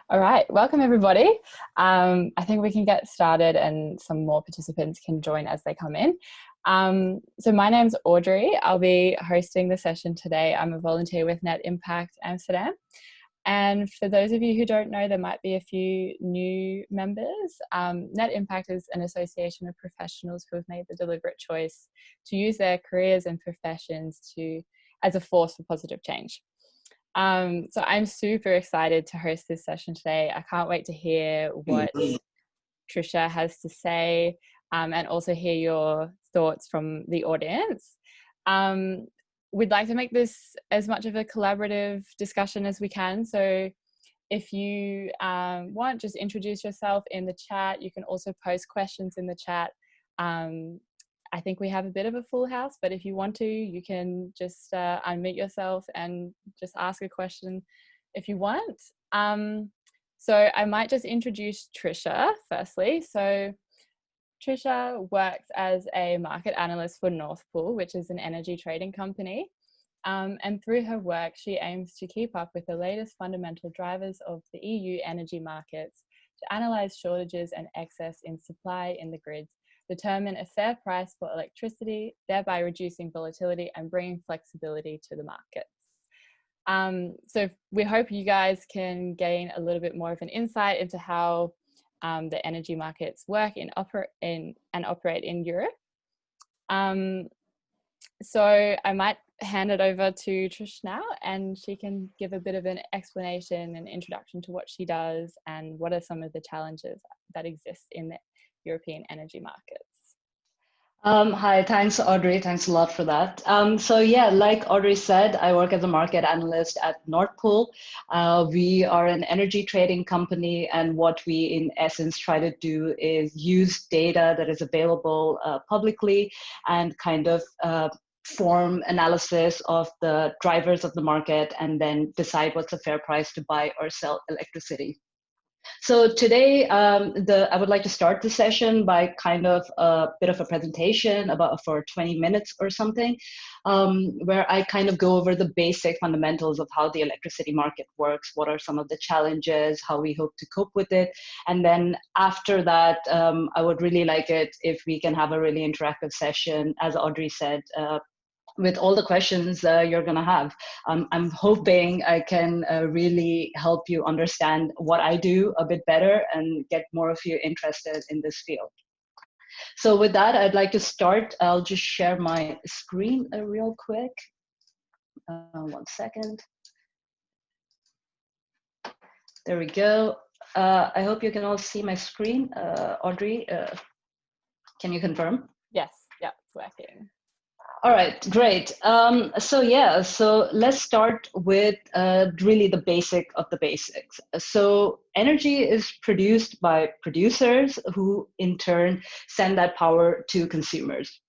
All right, welcome everybody. I think we can get started and some more participants can join as they come in. So my name's Audrey. I'll be hosting the session today. I'm a volunteer with Impact Amsterdam. And for those of you who don't know, there might be a few new members. Impact is an association of professionals who have made the deliberate choice to use their careers and professions as a force for positive change. So I'm super excited to host this session today. I can't wait to hear what Trisha has to say and also hear your thoughts from the audience. We'd like to make this as much of a collaborative discussion as we can. So if you want, just introduce yourself in the chat. You can also post questions in the chat. I think we have a bit of a full house, but if you want to, you can just unmute yourself and just ask a question if you want. So I might just introduce Trisha firstly. So Trisha works as a market analyst for Northpool, which is an energy trading company. And through her work, she aims to keep up with the latest fundamental drivers of the EU energy markets, to analyse shortages and excess in supply in the grids, determine a fair price for electricity, thereby reducing volatility and bringing flexibility to the markets. So we hope you guys can gain a little bit more of an insight into how the energy markets work and operate in Europe. So I might hand it over to Trish now, and she can give a bit of an explanation and introduction to what she does and what are some of the challenges that exist in the European energy markets. Hi, thanks Audrey, thanks a lot for that. So yeah, like Audrey said, I work as a market analyst at Northpool. We are an energy trading company, and what we in essence try to do is use data that is available publicly and kind of form analysis of the drivers of the market and then decide what's a fair price to buy or sell electricity. So today, I would like to start the session by kind of a bit of a presentation for 20 minutes or something, where I kind of go over the basic fundamentals of how the electricity market works, what are some of the challenges, how we hope to cope with it. And then after that, I would really like it if we can have a really interactive session, as Audrey said, with all the questions you're going to have. I'm hoping I can really help you understand what I do a bit better and get more of you interested in this field. So with that, I'd like to start. I'll just share my screen real quick. 1 second. There we go. I hope you can all see my screen. Audrey, can you confirm? Yes, yeah, it's working. All right, great. So let's start with really the basic of the basics. So energy is produced by producers who in turn send that power to consumers.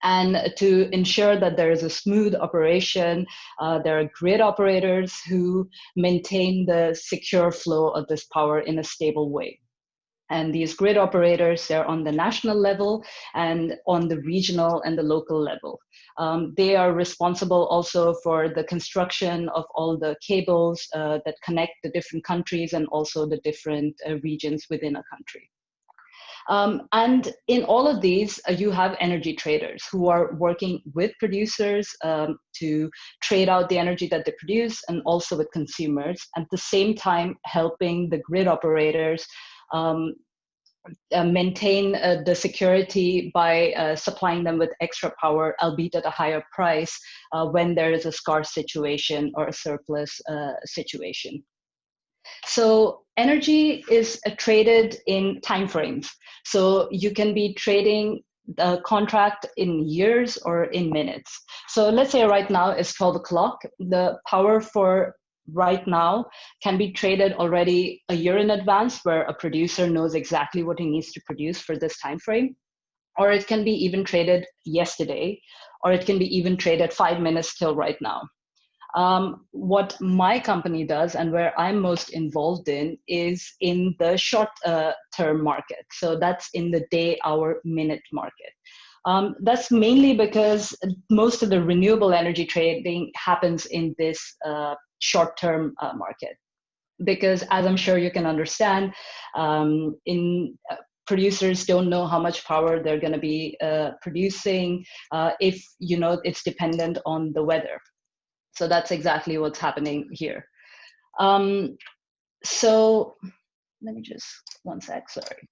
And to ensure that there is a smooth operation, there are grid operators who maintain the secure flow of this power in a stable way. And these grid operators, they're on the national level and on the regional and the local level. They are responsible also for the construction of all the cables that connect the different countries and also the different regions within a country. And in all of these, you have energy traders who are working with producers to trade out the energy that they produce and also with consumers, at the same time helping the grid operators maintain the security by supplying them with extra power, albeit at a higher price, when there is a scarce situation or a surplus situation. So energy is traded in timeframes. So you can be trading the contract in years or in minutes. So let's say right now it's 12 o'clock. The power for right now can be traded already a year in advance, where a producer knows exactly what he needs to produce for this time frame. Or it can be even traded yesterday, or it can be even traded 5 minutes till right now. What my company does and where I'm most involved in is in the short-term market. So that's in the day, hour, minute market. That's mainly because most of the renewable energy trading happens in this short-term market. because as I'm sure you can understand, producers don't know how much power they're going to be producing if it's dependent on the weather. So that's exactly what's happening here. So let me just, one sec, sorry.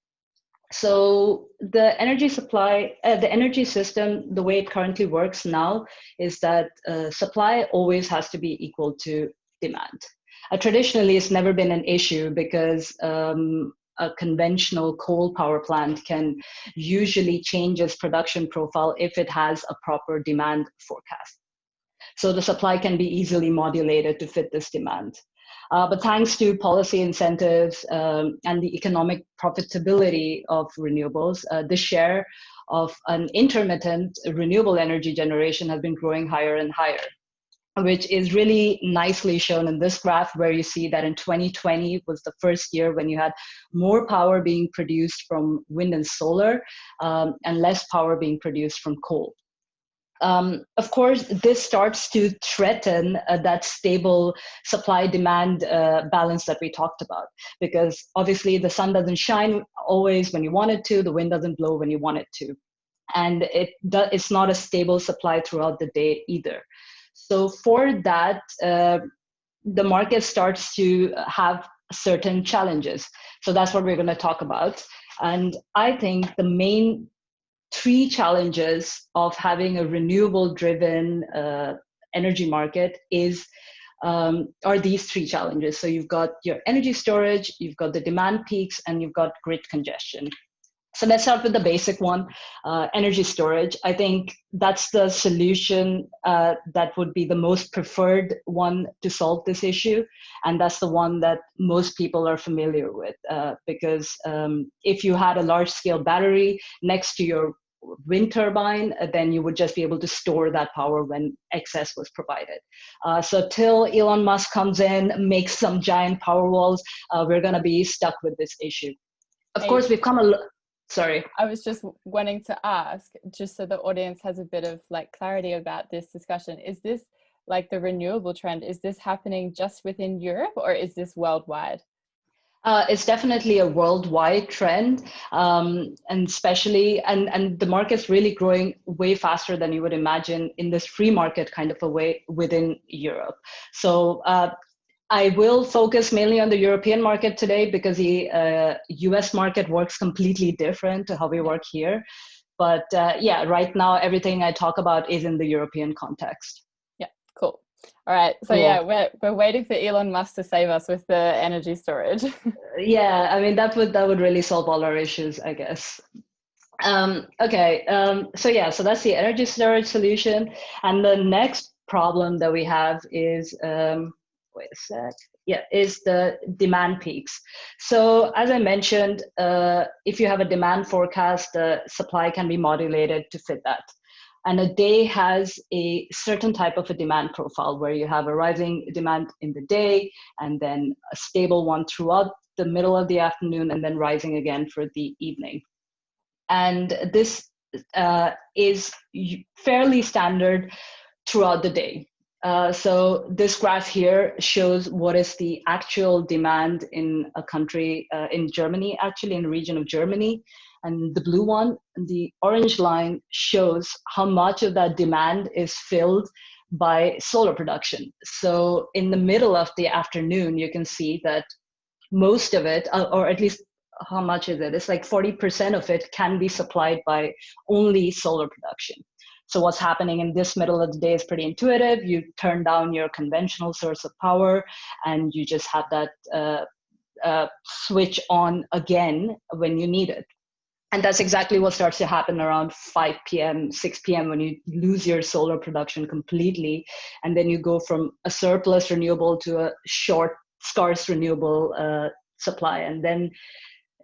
So the energy supply, the energy system, the way it currently works now is that supply always has to be equal to demand. Traditionally, it's never been an issue because a conventional coal power plant can usually change its production profile if it has a proper demand forecast. So the supply can be easily modulated to fit this demand. But thanks to policy incentives and the economic profitability of renewables, the share of an intermittent renewable energy generation has been growing higher and higher, which is really nicely shown in this graph, where you see that in 2020 was the first year when you had more power being produced from wind and solar and less power being produced from coal. Of course, this starts to threaten that stable supply-demand balance that we talked about, because obviously the sun doesn't shine always when you want it to, the wind doesn't blow when you want it to, and it's not a stable supply throughout the day either. So for that, the market starts to have certain challenges. So that's what we're going to talk about. And I think the main three challenges of having a renewable driven energy market are these three challenges. So you've got your energy storage, you've got the demand peaks, and you've got grid congestion. So let's start with the basic one, energy storage. I think that's the solution that would be the most preferred one to solve this issue. And that's the one that most people are familiar with because if you had a large scale battery next to your wind turbine, then you would just be able to store that power when excess was provided. So till Elon Musk comes in, makes some giant power walls, we're going to be stuck with this issue. Of course, we've come a Sorry. I was just wanting to ask, just so the audience has a bit of like clarity about this discussion, is this like the renewable trend, is this happening just within Europe or is this worldwide? It's definitely a worldwide trend, and especially, and the market's really growing way faster than you would imagine in this free market kind of a way within Europe. So I will focus mainly on the European market today because the US market works completely different to how we work here. But yeah, right now, everything I talk about is in the European context. Yeah, cool. All right. So cool. Yeah, we're waiting for Elon Musk to save us with the energy storage. Yeah, I mean, that would really solve all our issues, I guess. Okay, so yeah, so that's the energy storage solution. And the next problem that we have is, wait a sec. Yeah, is the demand peaks. So as I mentioned, if you have a demand forecast, the supply can be modulated to fit that. And a day has a certain type of a demand profile where you have a rising demand in the day and then a stable one throughout the middle of the afternoon and then rising again for the evening. And this is fairly standard throughout the day. So this graph here shows what is the actual demand in a country, in Germany, actually in the region of Germany. And the blue one, the orange line, shows how much of that demand is filled by solar production. So in the middle of the afternoon, you can see that most of it, or at least how much is it? It's like 40% of it can be supplied by only solar production. So what's happening in this middle of the day is pretty intuitive. You turn down your conventional source of power and you just have that switch on again when you need it. And that's exactly what starts to happen around 5 p.m., 6 p.m. when you lose your solar production completely. And then you go from a surplus renewable to a short, scarce renewable supply. And then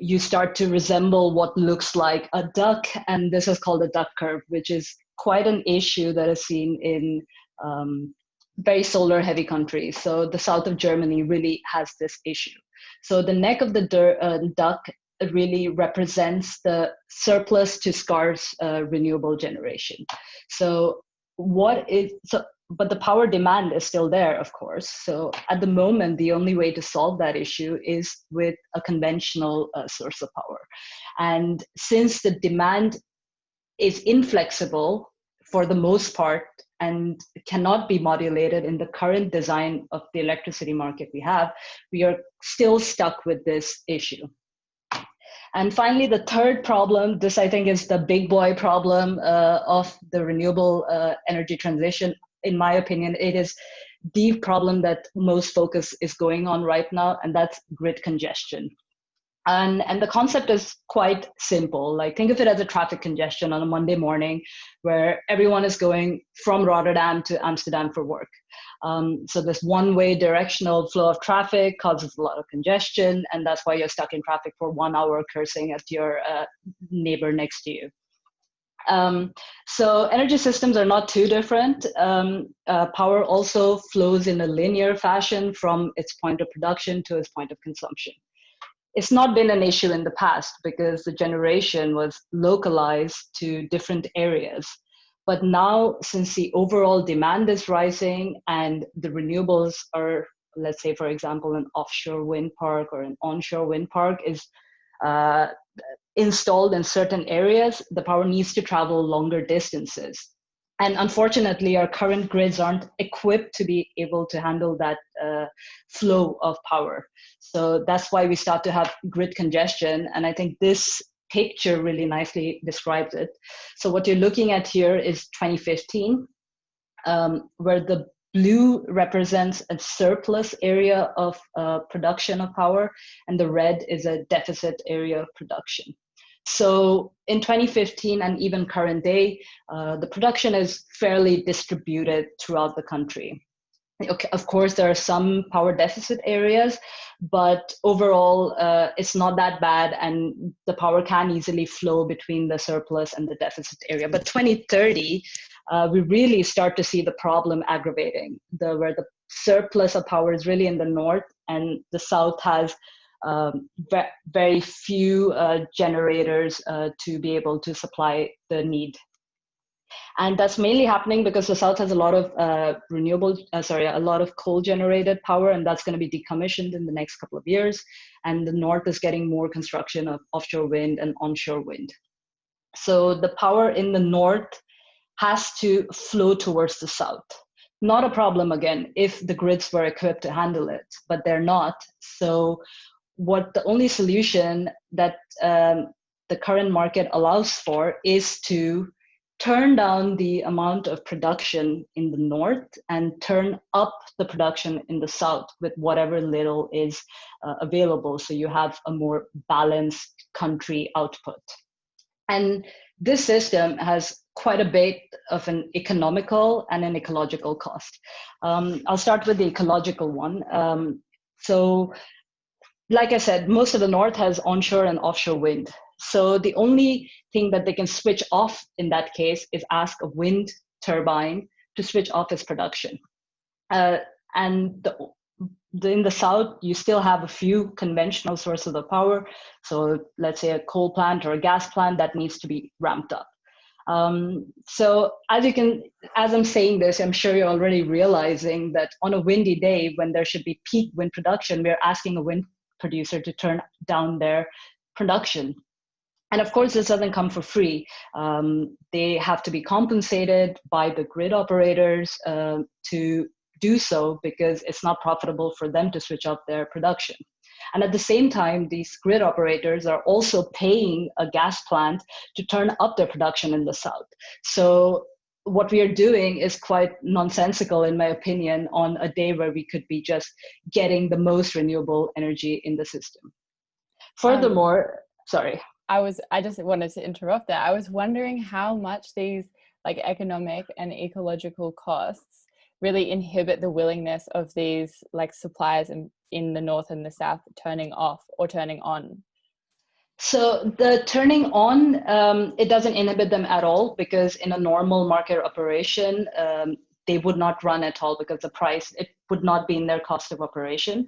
you start to resemble what looks like a duck. And this is called a duck curve, which is quite an issue that is seen in very solar heavy countries. So the south of Germany really has this issue. So the neck of the duck really represents the surplus to scarce renewable generation. So but the power demand is still there, of course. So at the moment, the only way to solve that issue is with a conventional source of power. And since the demand is inflexible for the most part and cannot be modulated in the current design of the electricity market we are still stuck with this issue. And finally, the third problem, this I think is the big boy problem of the renewable energy transition. In my opinion, it is the problem that most focus is going on right now, and that's grid congestion. And the concept is quite simple. Like, think of it as a traffic congestion on a Monday morning where everyone is going from Rotterdam to Amsterdam for work. So this one-way directional flow of traffic causes a lot of congestion, and that's why you're stuck in traffic for 1 hour cursing at your neighbor next to you. So energy systems are not too different. Power also flows in a linear fashion from its point of production to its point of consumption. It's not been an issue in the past because the generation was localized to different areas. But now, since the overall demand is rising and the renewables are, let's say, for example, an offshore wind park or an onshore wind park is installed in certain areas, the power needs to travel longer distances. And unfortunately, our current grids aren't equipped to be able to handle that flow of power. So that's why we start to have grid congestion. And I think this picture really nicely describes it. So what you're looking at here is 2015, where the blue represents a surplus area of production of power, and the red is a deficit area of production. So in 2015 and even current day, the production is fairly distributed throughout the country. Okay, of course, there are some power deficit areas, but overall, it's not that bad, and the power can easily flow between the surplus and the deficit area. But 2030, we really start to see the problem aggravating, where the surplus of power is really in the north, and the south has very few generators to be able to supply the need. And that's mainly happening because the south has a lot of a lot of coal-generated power, and that's going to be decommissioned in the next couple of years. And the north is getting more construction of offshore wind and onshore wind. So the power in the north has to flow towards the south. Not a problem, again, if the grids were equipped to handle it, but they're not. So the only solution that the current market allows for is to turn down the amount of production in the north and turn up the production in the south with whatever little is available. So you have a more balanced country output. And this system has quite a bit of an economical and an ecological cost. I'll start with the ecological one. So like I said, most of the north has onshore and offshore wind. So the only thing that they can switch off in that case is ask a wind turbine to switch off its production. And in the south, you still have a few conventional sources of power. So let's say a coal plant or a gas plant that needs to be ramped up. So as I'm saying this, I'm sure you're already realizing that on a windy day when there should be peak wind production, we're asking a wind producer to turn down their production. And of course, this doesn't come for free. They have to be compensated by the grid operators to do so because it's not profitable for them to switch off their production. And at the same time, these grid operators are also paying a gas plant to turn up their production in the south. So what we are doing is quite nonsensical, in my opinion, on a day where we could be just getting the most renewable energy in the system. Furthermore, sorry. I just wanted to interrupt there. I was wondering how much these like economic and ecological costs really inhibit the willingness of these like suppliers in the north and the south turning off or turning on. So the turning on, it doesn't inhibit them at all, because in a normal market operation, they would not run at all because it would not be in their cost of operation.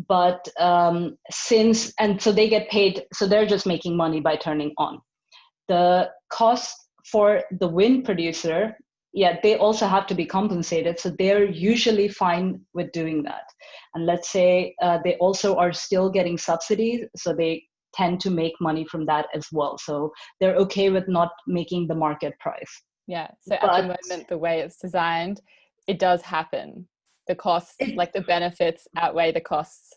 But so they get paid, so they're just making money by turning on. The cost for the wind producer yeah, they also have to be compensated. So they're usually fine with doing that. And let's say they also are still getting subsidies, so they tend to make money from that as well. So they're okay with not making the market price. Yeah. So at the But moment, the way it's designed, it does happen. The costs, it, like the benefits outweigh the costs.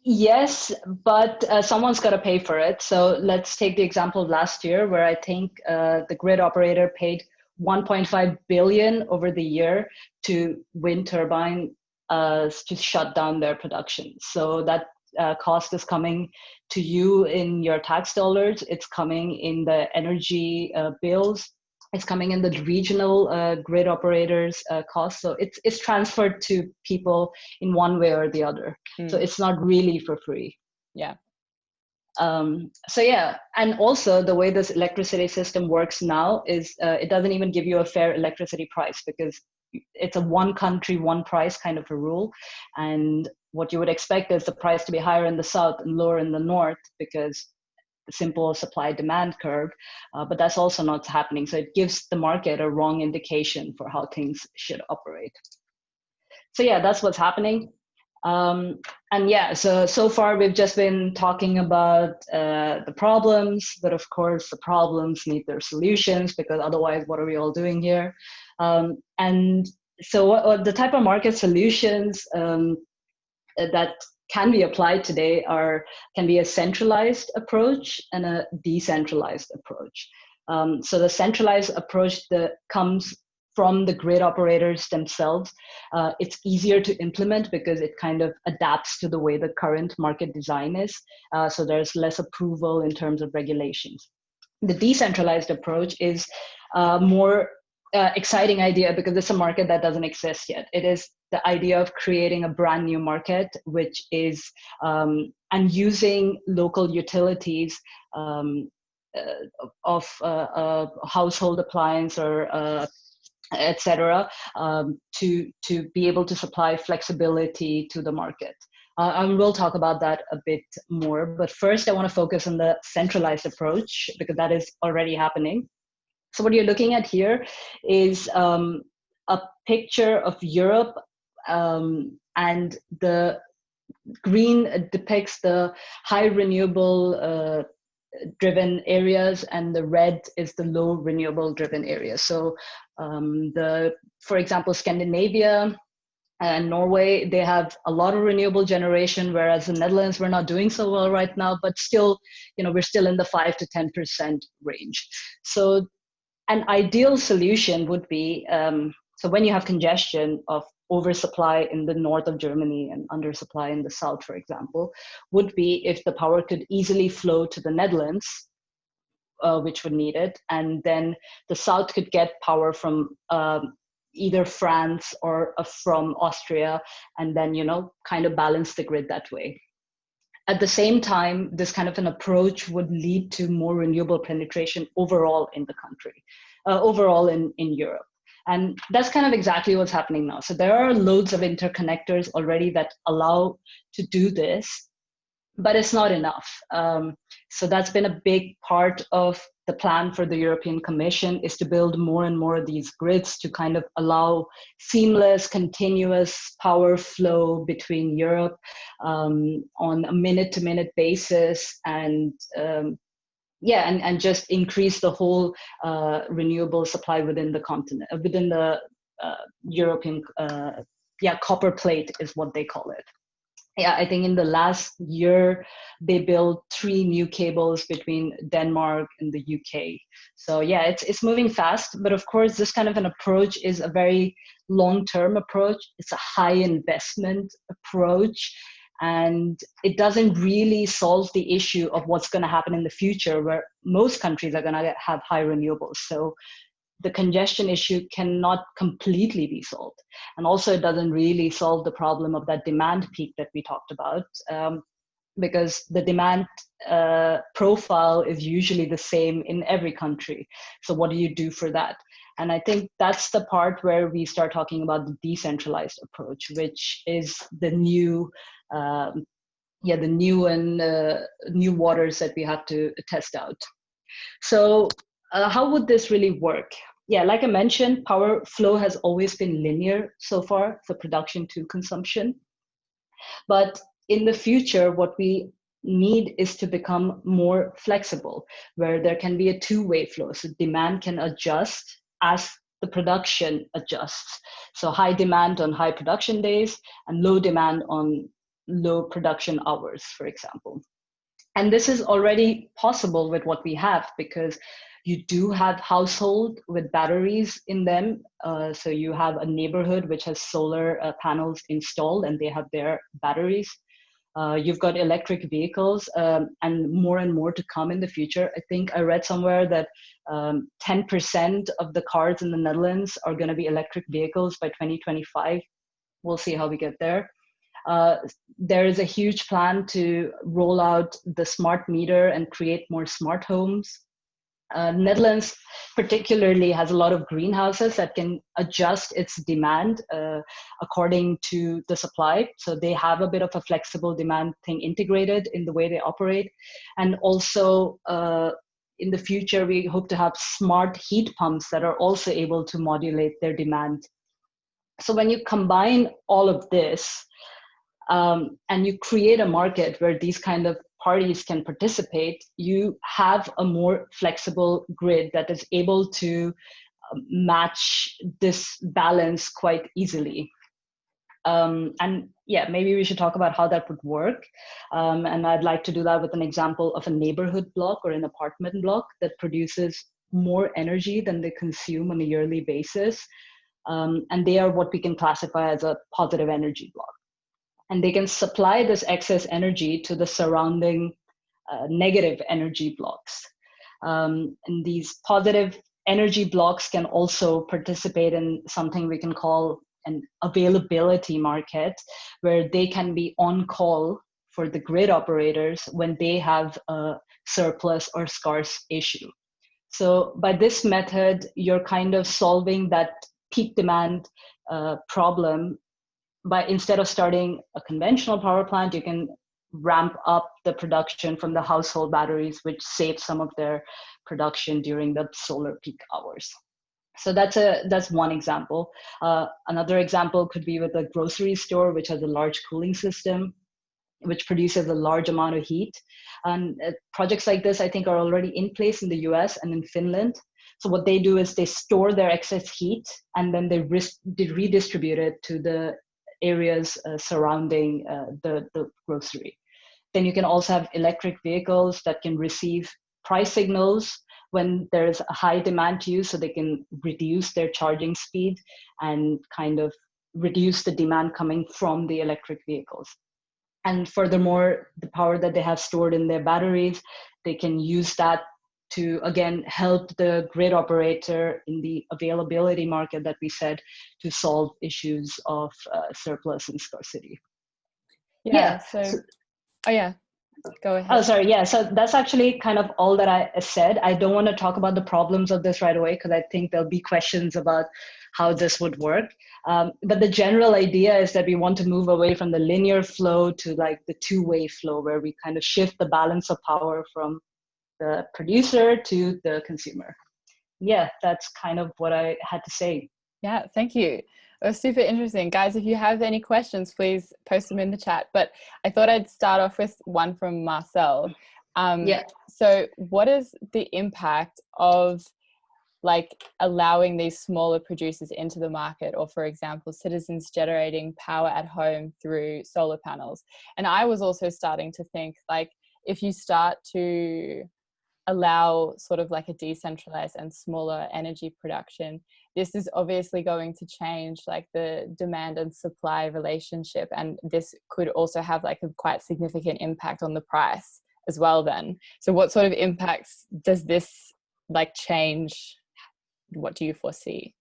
yes, but someone's got to pay for it. So let's take the example of last year, where I think the grid operator paid 1.5 billion over the year to wind turbine to shut down their production. So that cost is coming to you in your tax dollars. It's coming in the energy bills. It's coming in the regional grid operators costs. So it's transferred to people in one way or the other. So it's not really for free. Yeah. So yeah, and also the way this electricity system works now is it doesn't even give you a fair electricity price, because it's a one country, one price kind of a rule. And what you would expect is the price to be higher in the south and lower in the north, because the simple supply demand curve, but that's also not happening. So it gives the market a wrong indication for how things should operate. So yeah, that's what's happening. And yeah, so far we've just been talking about the problems, but of course the problems need their solutions, because otherwise what are we all doing here? And so what the type of market solutions that can be applied today can be a centralized approach and a decentralized approach. So the centralized approach that comes from the grid operators themselves, it's easier to implement because it kind of adapts to the way the current market design is. So there's less approval in terms of regulations. The decentralized approach is more exciting idea, because it's a market that doesn't exist yet. It is the idea of creating a brand new market, which is and using local utilities of household appliance or etc., to be able to supply flexibility to the market. And we'll talk about that a bit more. But first, I want to focus on the centralized approach, because that is already happening. So what you're looking at here is a picture of Europe, and the green depicts the high renewable driven areas, and the red is the low renewable driven areas. So for example, Scandinavia and Norway, they have a lot of renewable generation, whereas the Netherlands, we're not doing so well right now, but still, we're still in the 5 to 10% range. So an ideal solution would be, so when you have congestion of oversupply in the north of Germany and undersupply in the south, for example, would be if the power could easily flow to the Netherlands, which would need it, and then the south could get power from either France or from Austria, and then, kind of balance the grid that way. At the same time, this kind of an approach would lead to more renewable penetration overall in the country, overall in Europe. And that's kind of exactly what's happening now. So there are loads of interconnectors already that allow to do this, but it's not enough. So that's been a big part of the plan for the European Commission, is to build more and more of these grids to kind of allow seamless, continuous power flow between Europe on a minute-to-minute basis, and and just increase the whole renewable supply within the continent, within the European, Copperplate is what they call it. Yeah, I think in the last year, they built 3 new cables between Denmark and the UK. So yeah, it's moving fast, but of course, this kind of an approach is a very long-term approach. It's a high investment approach, and it doesn't really solve the issue of what's going to happen in the future, where most countries are going to have high renewables. So the congestion issue cannot completely be solved. And also it doesn't really solve the problem of that demand peak that we talked about, because the demand profile is usually the same in every country. So what do you do for that? And I think that's the part where we start talking about the decentralized approach, which is the new, new waters that we have to test out. So how would this really work? yeah, like I mentioned, power flow has always been linear so far, so production to consumption. But in the future, what we need is to become more flexible, where there can be a two-way flow. So demand can adjust as the production adjusts. So high demand on high production days and low demand on low production hours, for example. And this is already possible with what we have, because you do have household with batteries in them. So you have a neighborhood which has solar panels installed and they have their batteries. You've got electric vehicles and more to come in the future. I think I read somewhere that 10% of the cars in the Netherlands are going to be electric vehicles by 2025. We'll see how we get there. There is a huge plan to roll out the smart meter and create more smart homes. Netherlands particularly has a lot of greenhouses that can adjust its demand according to the supply. So they have a bit of a flexible demand thing integrated in the way they operate. And also in the future, we hope to have smart heat pumps that are also able to modulate their demand. So when you combine all of this, and you create a market where these kind of parties can participate, you have a more flexible grid that is able to match this balance quite easily. And yeah, maybe we should talk about how that would work. And I'd like to do that with an example of a neighborhood block or an apartment block that produces more energy than they consume on a yearly basis. And they are what we can classify as a positive energy block. And they can supply this excess energy to the surrounding negative energy blocks. And these positive energy blocks can also participate in something we can call an availability market, where they can be on call for the grid operators when they have a surplus or scarce issue. So by this method, you're kind of solving that peak demand problem. But instead of starting a conventional power plant, you can ramp up the production from the household batteries, which saves some of their production during the solar peak hours. So that's one example. Another example could be with a grocery store, which has a large cooling system, which produces a large amount of heat. And projects like this, I think, are already in place in the US and in Finland. So what they do is they store their excess heat and then they redistribute it to the areas surrounding the grocery. Then you can also have electric vehicles that can receive price signals when there's a high demand to use, so they can reduce their charging speed and kind of reduce the demand coming from the electric vehicles. And furthermore, the power that they have stored in their batteries, they can use that to, again, help the grid operator in the availability market that we said, to solve issues of surplus and scarcity. Yeah. So, oh yeah, go ahead. Oh, sorry. Yeah. So that's actually kind of all that I said. I don't want to talk about the problems of this right away, because I think there'll be questions about how this would work. But the general idea is that we want to move away from the linear flow to like the two-way flow, where we kind of shift the balance of power from the producer to the consumer. Yeah, that's kind of what I had to say. Yeah, thank you. It was super interesting. Guys, if you have any questions, please post them in the chat. But I thought I'd start off with one from Marcel. So what is the impact of like allowing these smaller producers into the market, or for example, citizens generating power at home through solar panels? And I was also starting to think, like, if you start to allow sort of like a decentralized and smaller energy production, this is obviously going to change like the demand and supply relationship, and this could also have like a quite significant impact on the price as well then. So what sort of impacts does this like change? What do you foresee?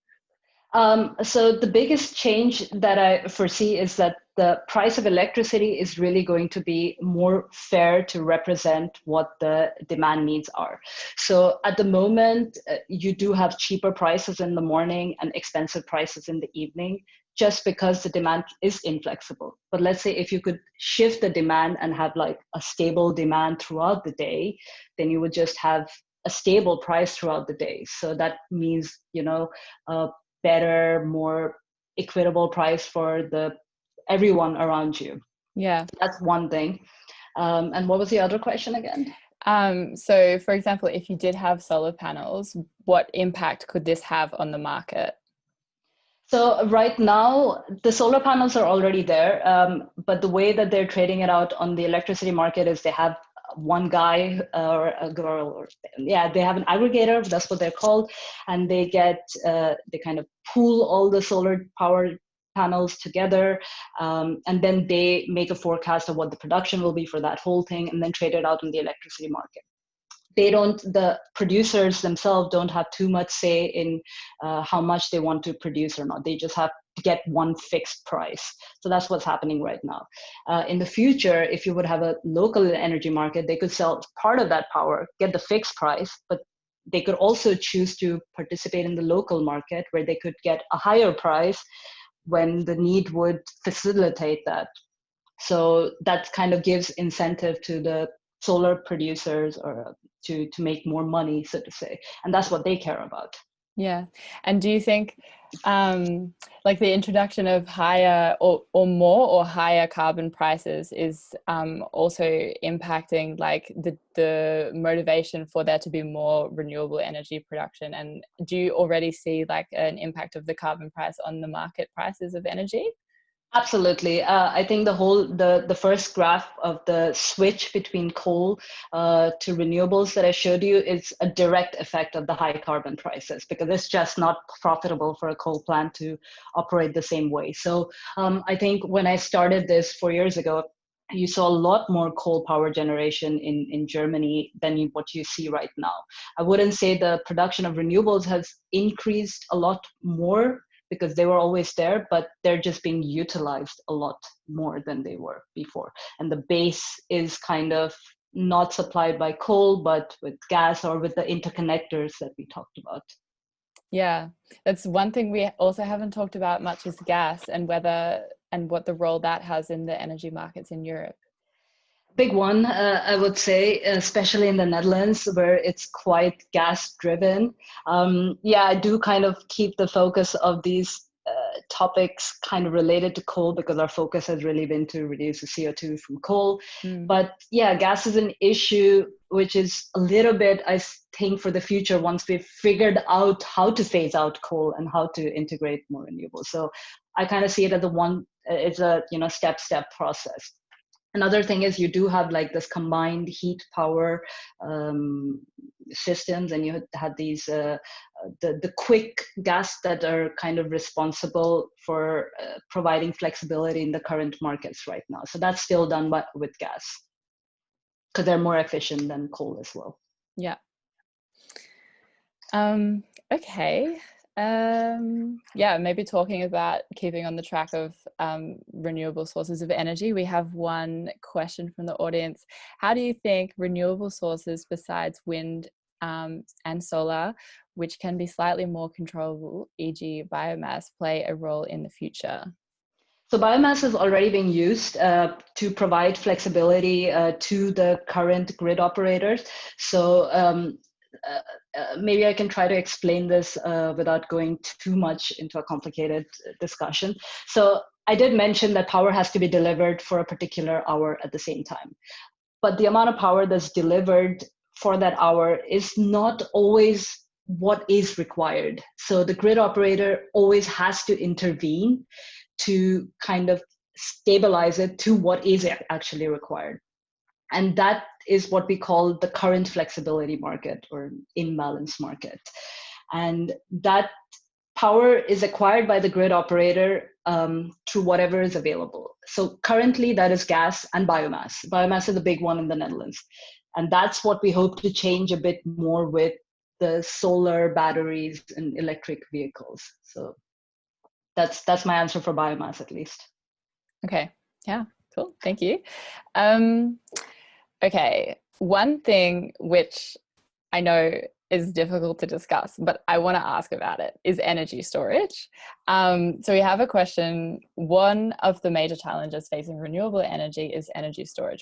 So the biggest change that I foresee is that the price of electricity is really going to be more fair to represent what the demand needs are. So at the moment, you do have cheaper prices in the morning and expensive prices in the evening, just because the demand is inflexible. But let's say if you could shift the demand and have like a stable demand throughout the day, then you would just have a stable price throughout the day. So that means, a better, more equitable price for everyone around you. Yeah. That's one thing. And what was the other question again? So for example, if you did have solar panels, what impact could this have on the market? So right now, the solar panels are already there, but the way that they're trading it out on the electricity market is they have one guy or a girl, or they have an aggregator, that's what they're called, and they kind of pool all the solar power panels together, and then they make a forecast of what the production will be for that whole thing, and then trade it out on the electricity market. The producers themselves don't have too much say in how much they want to produce or not. They just have to get one fixed price. So that's what's happening right now. In the future, if you would have a local energy market, they could sell part of that power, get the fixed price, but they could also choose to participate in the local market where they could get a higher price when the need would facilitate that. So that kind of gives incentive to the solar producers or to make more money, so to say. And that's what they care about. Yeah. And do you think like the introduction of higher or higher carbon prices is also impacting like the motivation for there to be more renewable energy production? And do you already see like an impact of the carbon price on the market prices of energy? Absolutely. I think the first graph of the switch between coal to renewables that I showed you is a direct effect of the high carbon prices, because it's just not profitable for a coal plant to operate the same way. So I think when I started this 4 years ago, you saw a lot more coal power generation in Germany than what you see right now. I wouldn't say the production of renewables has increased a lot more, because they were always there, but they're just being utilized a lot more than they were before. And the base is kind of not supplied by coal, but with gas or with the interconnectors that we talked about. Yeah, that's one thing we also haven't talked about much, is gas and what the role that has in the energy markets in Europe. Big one, I would say, especially in the Netherlands, where it's quite gas driven. I do kind of keep the focus of these topics kind of related to coal, because our focus has really been to reduce the CO2 from coal. But yeah, gas is an issue, which is a little bit, I think, for the future, once we've figured out how to phase out coal and how to integrate more renewables. So I kind of see it as it's a step process. Another thing is you do have like this combined heat power systems, and you had these the quick gas that are kind of responsible for providing flexibility in the current markets right now. So that's still done with gas, because they're more efficient than coal as well. Yeah. Okay. Maybe talking about keeping on the track of renewable sources of energy, we have one question from the audience. How do you think renewable sources besides wind and solar, which can be slightly more controllable, e.g. biomass, play a role in the future? So biomass is already being used to provide flexibility to the current grid operators. So maybe I can try to explain this without going too much into a complicated discussion. So I did mention that power has to be delivered for a particular hour at the same time. But the amount of power that's delivered for that hour is not always what is required. So the grid operator always has to intervene to kind of stabilize it to what is actually required. And that is what we call the current flexibility market or imbalance market. And that power is acquired by the grid operator through whatever is available. So currently that is gas and biomass. Biomass is a big one in the Netherlands. And that's what we hope to change a bit more with the solar batteries and electric vehicles. So that's my answer for biomass, at least. Okay. Yeah, cool. Thank you. Okay. One thing which I know is difficult to discuss, but I want to ask about it, is energy storage. So we have a question. One of the major challenges facing renewable energy is energy storage,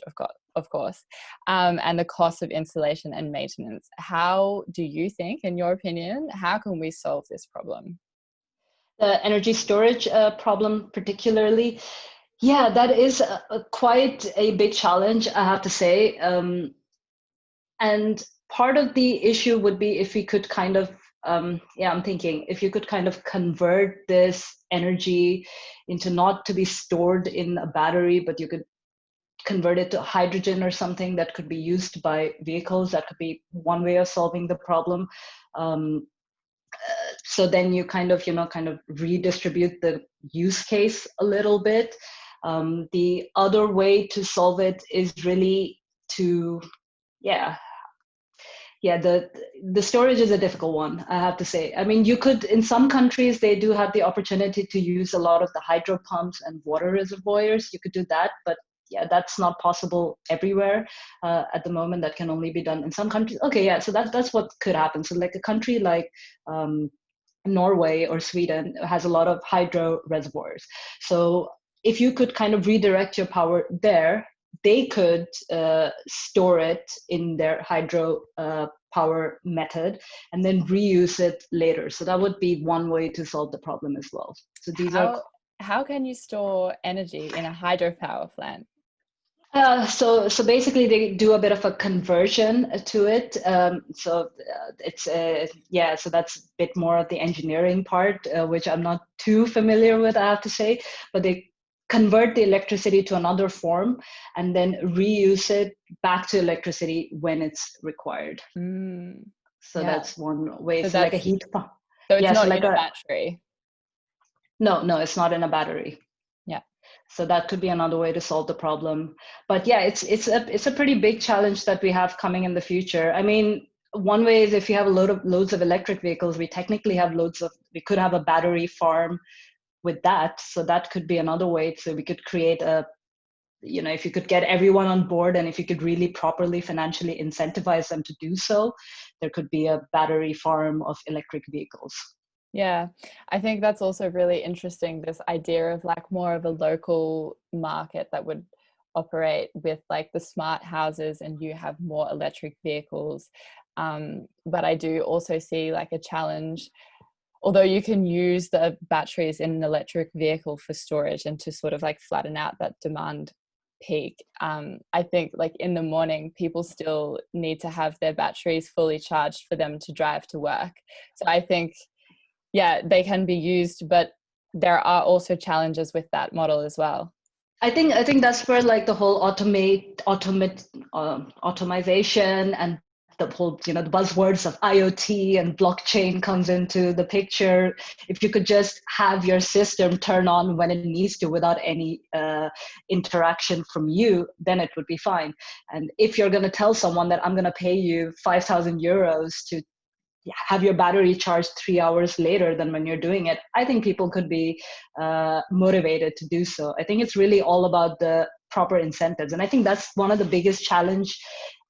of course, and the cost of installation and maintenance. How do you think, in your opinion, how can we solve this problem? The energy storage problem particularly, yeah, that is quite a big challenge, I have to say. And part of the issue would be if we could kind of, I'm thinking if you could kind of convert this energy into not to be stored in a battery, but you could convert it to hydrogen or something that could be used by vehicles. That could be one way of solving the problem. So then you kind of redistribute the use case a little bit. The other way to solve it is really to, the storage is a difficult one, I have to say. I mean, you could, in some countries, they do have the opportunity to use a lot of the hydro pumps and water reservoirs. You could do that, but yeah, that's not possible everywhere at the moment. That can only be done in some countries. Okay, yeah, so that's what could happen. So like a country like Norway or Sweden has a lot of hydro reservoirs. So if you could kind of redirect your power there, they could store it in their hydro power method and then reuse it later. So that would be one way to solve the problem as well. So these how can you store energy in a hydropower plant? So basically they do a bit of a conversion to it. So that's a bit more of the engineering part, which I'm not too familiar with, I have to say, but they convert the electricity to another form and then reuse it back to electricity when it's required. So that's one way. So like a heat pump. So it's not like in a battery. No, it's not in a battery. Yeah. So that could be another way to solve the problem. But yeah, it's a pretty big challenge that we have coming in the future. I mean, one way is if you have loads of electric vehicles, we technically have we could have a battery farm with that. So that could be another way. So we could create if you could get everyone on board and if you could really properly financially incentivize them to do so, there could be a battery farm of electric vehicles. Yeah, I think that's also really interesting, this idea of like more of a local market that would operate with like the smart houses and you have more electric vehicles. But I do also see like a challenge, although you can use the batteries in an electric vehicle for storage and to sort of like flatten out that demand peak. I think like in the morning, people still need to have their batteries fully charged for them to drive to work. So I think, yeah, they can be used, but there are also challenges with that model as well. I think that's where like the whole automation and the whole, the buzzwords of IoT and blockchain comes into the picture. If you could just have your system turn on when it needs to without any interaction from you, then it would be fine. And if you're going to tell someone that I'm going to pay you 5,000 euros to have your battery charged 3 hours later than when you're doing it, I think people could be motivated to do so. I think it's really all about the proper incentives. And I think that's one of the biggest challenge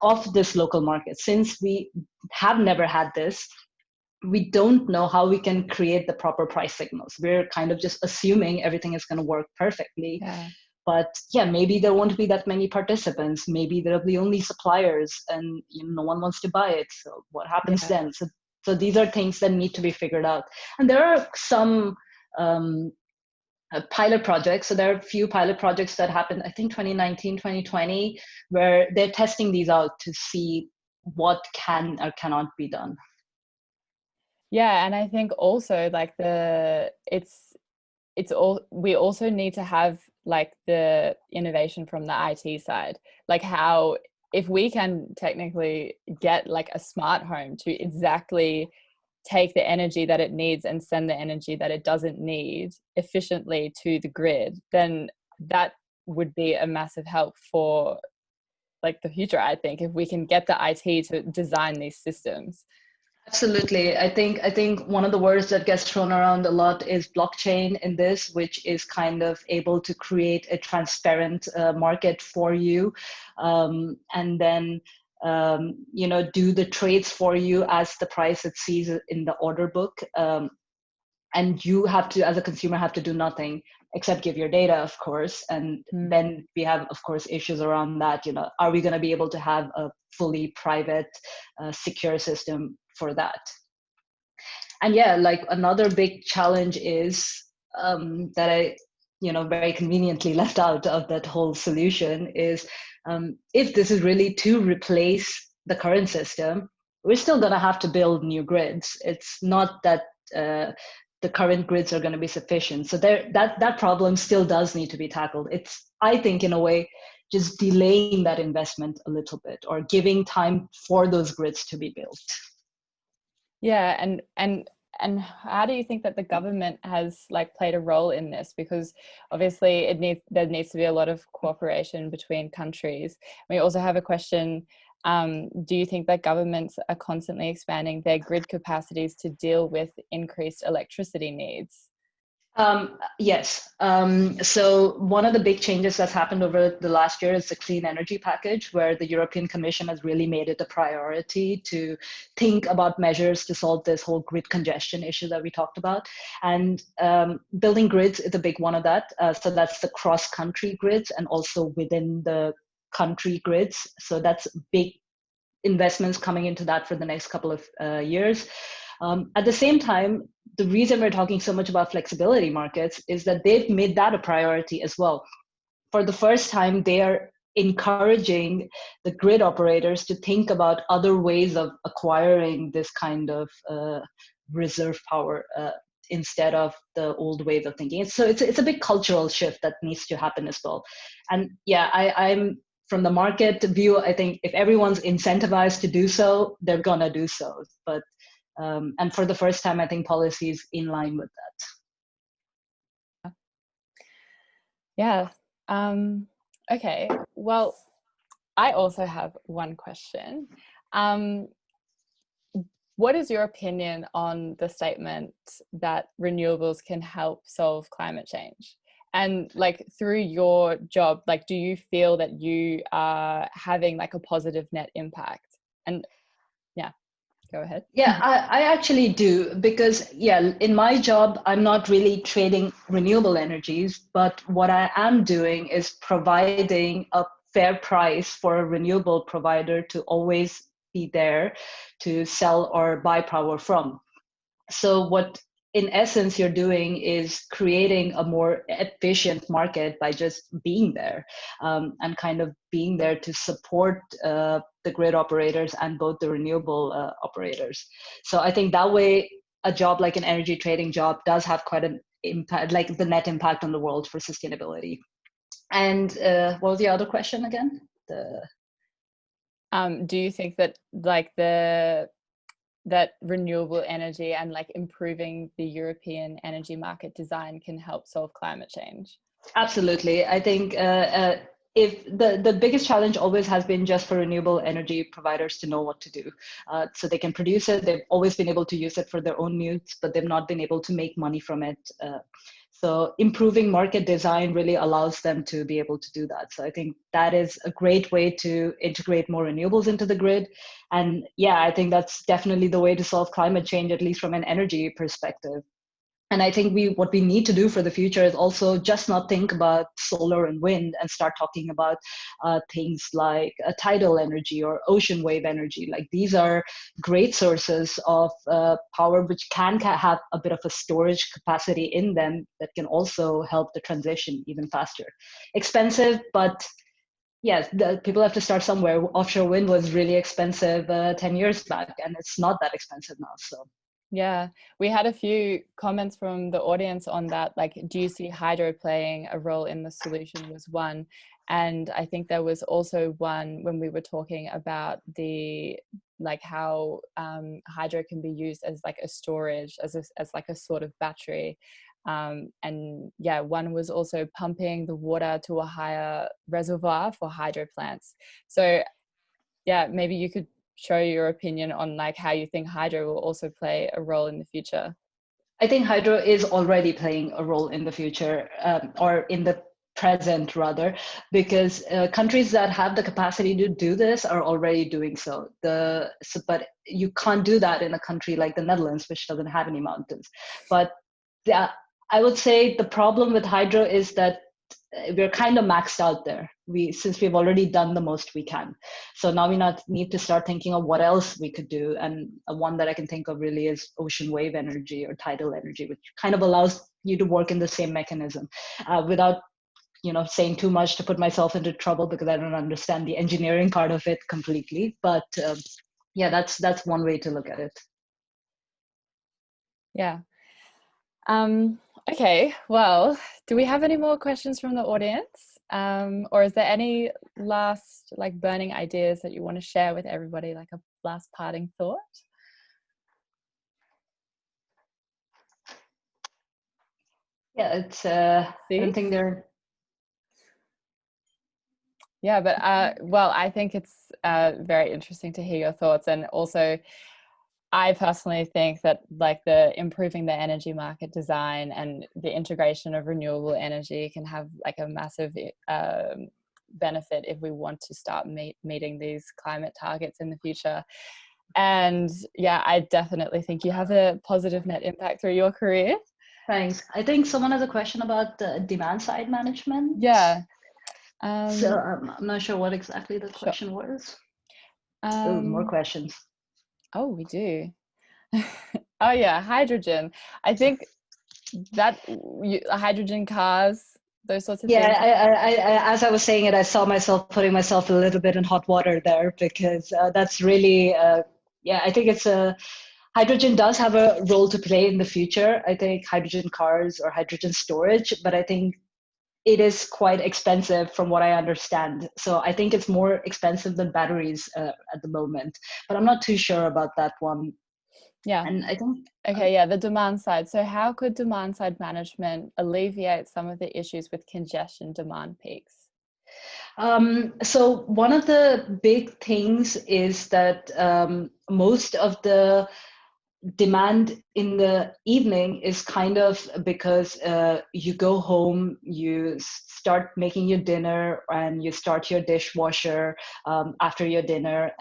of this local market. Since we have never had this, we don't know how we can create the proper price signals. We're kind of just assuming everything is going to work perfectly. Yeah. But yeah, maybe there won't be that many participants. Maybe there'll be only suppliers and no one wants to buy it. So what happens then? So these are things that need to be figured out. And there are some pilot projects. So there are a few pilot projects that happened, I think 2019, 2020, where they're testing these out to see what can or cannot be done. Yeah, and I think also like we also need to have like the innovation from the IT side, like how if we can technically get like a smart home to exactly take the energy that it needs and send the energy that it doesn't need efficiently to the grid, then that would be a massive help for like the future, I think, if we can get the IT to design these systems. Absolutely. I think one of the words that gets thrown around a lot is blockchain in this, which is kind of able to create a transparent market for you. And then do the trades for you as the price it sees in the order book. And you have to, as a consumer, have to do nothing except give your data, of course. And then we have, of course, issues around that. Are we going to be able to have a fully private, secure system for that? And yeah, like another big challenge is that I, very conveniently left out of that whole solution is if this is really to replace the current system, we're still going to have to build new grids. It's not that the current grids are going to be sufficient. So that problem still does need to be tackled. It's, I think, in a way, just delaying that investment a little bit or giving time for those grids to be built. Yeah, and how do you think that the government has played a role in this? Because obviously there needs to be a lot of cooperation between countries. We also have a question. Do you think that governments are constantly expanding their grid capacities to deal with increased electricity needs? Yes. So one of the big changes that's happened over the last year is the clean energy package, where the European Commission has really made it a priority to think about measures to solve this whole grid congestion issue that we talked about. And building grids is a big one of that. So that's the cross-country grids and also within the country grids. So that's big investments coming into that for the next couple of years. At the same time, the reason we're talking so much about flexibility markets is that they've made that a priority as well. For the first time, they are encouraging the grid operators to think about other ways of acquiring this kind of reserve power instead of the old ways of thinking. So it's a big cultural shift that needs to happen as well. And yeah, I'm from the market view, I think if everyone's incentivized to do so, they're gonna do so. But and for the first time, I think policy is in line with that. Yeah. Okay. Well, I also have one question. What is your opinion on the statement that renewables can help solve climate change? And through your job, do you feel that you are having a positive net impact? And yeah, go ahead. Yeah, I actually do, because yeah, in my job, I'm not really trading renewable energies, but what I am doing is providing a fair price for a renewable provider to always be there to sell or buy power from. So what in essence you're doing is creating a more efficient market by just being there and kind of being there to support the grid operators and both the renewable operators. So I think that way a job like an energy trading job does have quite an impact, like the net impact on the world for sustainability. And what was the other question again? Do you think that that renewable energy and improving the European energy market design can help solve climate change? Absolutely. I think if the biggest challenge always has been just for renewable energy providers to know what to do. So they can produce it. They've always been able to use it for their own needs, but they've not been able to make money from it. So improving market design really allows them to be able to do that. So I think that is a great way to integrate more renewables into the grid. And yeah, I think that's definitely the way to solve climate change, at least from an energy perspective. And I think what we need to do for the future is also just not think about solar and wind and start talking about things like tidal energy or ocean wave energy. Like these are great sources of power which can have a bit of a storage capacity in them that can also help the transition even faster. Expensive, but yes, people have to start somewhere. Offshore wind was really expensive 10 years back, and it's not that expensive now. So. Yeah, we had a few comments from the audience on that, do you see hydro playing a role in the solution was one. And I think there was also one when we were talking about the how hydro can be used as a storage, as a sort of battery. And yeah, one was also pumping the water to a higher reservoir for hydro plants. So yeah, maybe you could show your opinion on how you think hydro will also play a role in the future. I think hydro is already playing a role in the future, or in the present rather, because countries that have the capacity to do this are already doing so. But you can't do that in a country like the Netherlands, which doesn't have any mountains. But I would say the problem with hydro is that we're kind of maxed out there. Since we've already done the most we can. So now we need to start thinking of what else we could do. And one that I can think of really is ocean wave energy or tidal energy, which kind of allows you to work in the same mechanism without saying too much to put myself into trouble, because I don't understand the engineering part of it completely. But yeah, that's one way to look at it. Yeah. Okay, well, do we have any more questions from the audience? Or is there any last burning ideas that you want to share with everybody, like a last parting thought? Yeah, it's I don't think they're. Yeah, but well, I think it's very interesting to hear your thoughts. And also, I personally think that the improving the energy market design and the integration of renewable energy can have a massive benefit if we want to start meeting these climate targets in the future. And yeah, I definitely think you have a positive net impact through your career. Thanks. I think someone has a question about demand side management. Yeah. So I'm not sure what exactly the question was. More questions. Oh, we do. Oh yeah, hydrogen. I think that hydrogen cars, those sorts of things. Yeah, as I was saying it, I saw myself putting myself a little bit in hot water there, because that's really, I think hydrogen does have a role to play in the future. I think hydrogen cars or hydrogen storage, but I think it is quite expensive from what I understand. So I think it's more expensive than batteries at the moment, but I'm not too sure about that one. Yeah. And I think. Okay, yeah, the demand side. So how could demand side management alleviate some of the issues with congestion demand peaks? So one of the big things is that most of the demand in the evening is kind of because you go home, you start making your dinner, and you start your dishwasher after your dinner,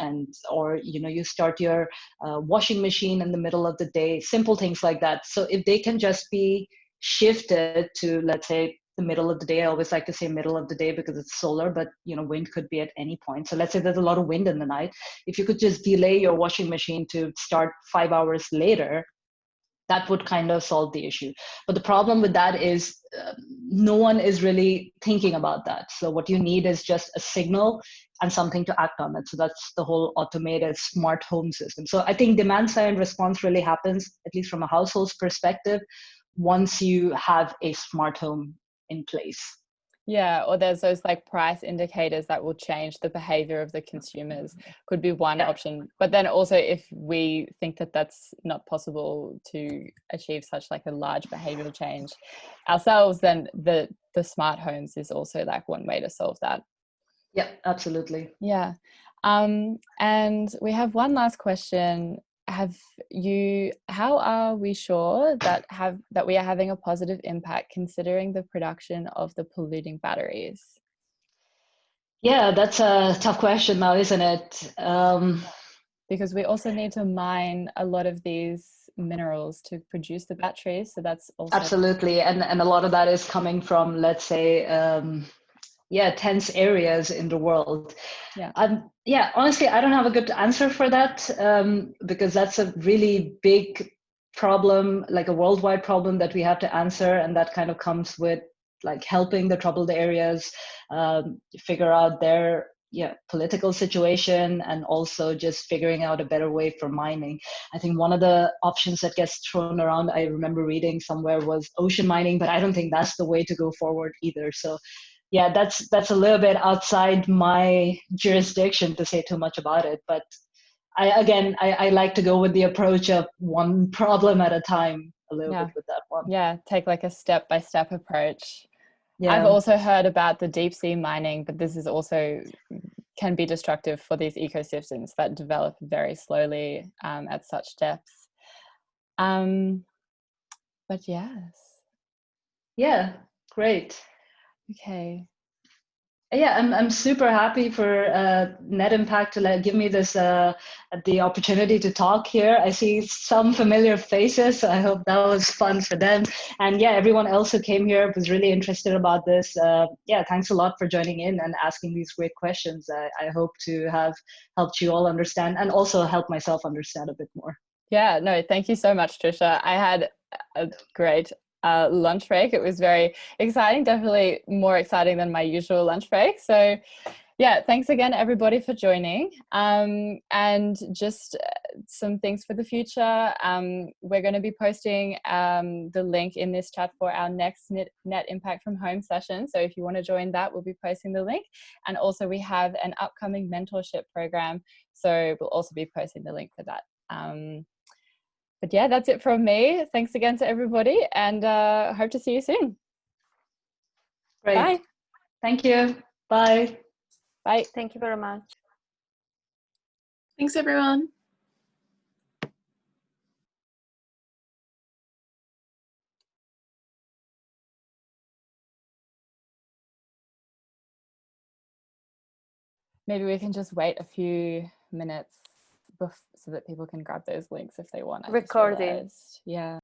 or you start your washing machine in the middle of the day, simple things like that. So if they can just be shifted to, let's say, the middle of the day. I always like to say middle of the day because it's solar, but wind could be at any point. So let's say there's a lot of wind in the night. If you could just delay your washing machine to start 5 hours later, that would kind of solve the issue. But the problem with that is no one is really thinking about that. So what you need is just a signal and something to act on it. So that's the whole automated smart home system. So I think demand side response really happens, at least from a household's perspective, once you have a smart home in place. Yeah, or there's those price indicators that will change the behavior of the consumers, could be one option. But then also, if we think that that's not possible to achieve such a large behavioral change ourselves, then the smart homes is also one way to solve that. Yeah, absolutely. Yeah. And we have one last question. How are we sure that we are having a positive impact considering the production of the polluting batteries? Yeah, that's a tough question now, isn't it? Because we also need to mine a lot of these minerals to produce the batteries. So that's also absolutely, and a lot of that is coming from, let's say, tense areas in the world. Yeah. Honestly, I don't have a good answer for that, because that's a really big problem, a worldwide problem that we have to answer, and that kind of comes with helping the troubled areas figure out their political situation, and also just figuring out a better way for mining. I think one of the options that gets thrown around, I remember reading somewhere, was ocean mining, but I don't think that's the way to go forward either. So yeah, that's a little bit outside my jurisdiction to say too much about it. But I like to go with the approach of one problem at a time a little bit with that one. Yeah, take a step-by-step approach. Yeah. I've also heard about the deep sea mining, but this is also can be destructive for these ecosystems that develop very slowly at such depths. But yes. Yeah, great. Okay. Yeah, I'm super happy for Net Impact to give me this the opportunity to talk here. I see some familiar faces, so I hope that was fun for them. And yeah, everyone else who came here was really interested about this. Yeah, thanks a lot for joining in and asking these great questions. I hope to have helped you all understand and also help myself understand a bit more. Yeah, no, thank you so much, Trisha. I had a great lunch break. It was very exciting, definitely more exciting than my usual lunch break. So yeah, thanks again, everybody, for joining. And just some things for the future. We're going to be posting the link in this chat for our next Net Impact from Home session. So if you want to join that, we'll be posting the link. And also we have an upcoming mentorship program. So we'll also be posting the link for that. But yeah, that's it from me. Thanks again to everybody, and hope to see you soon. Great. Bye. Thank you. Bye. Bye. Thank you very much. Thanks, everyone. Maybe we can just wait a few minutes so that people can grab those links if they want. Recording. Yeah.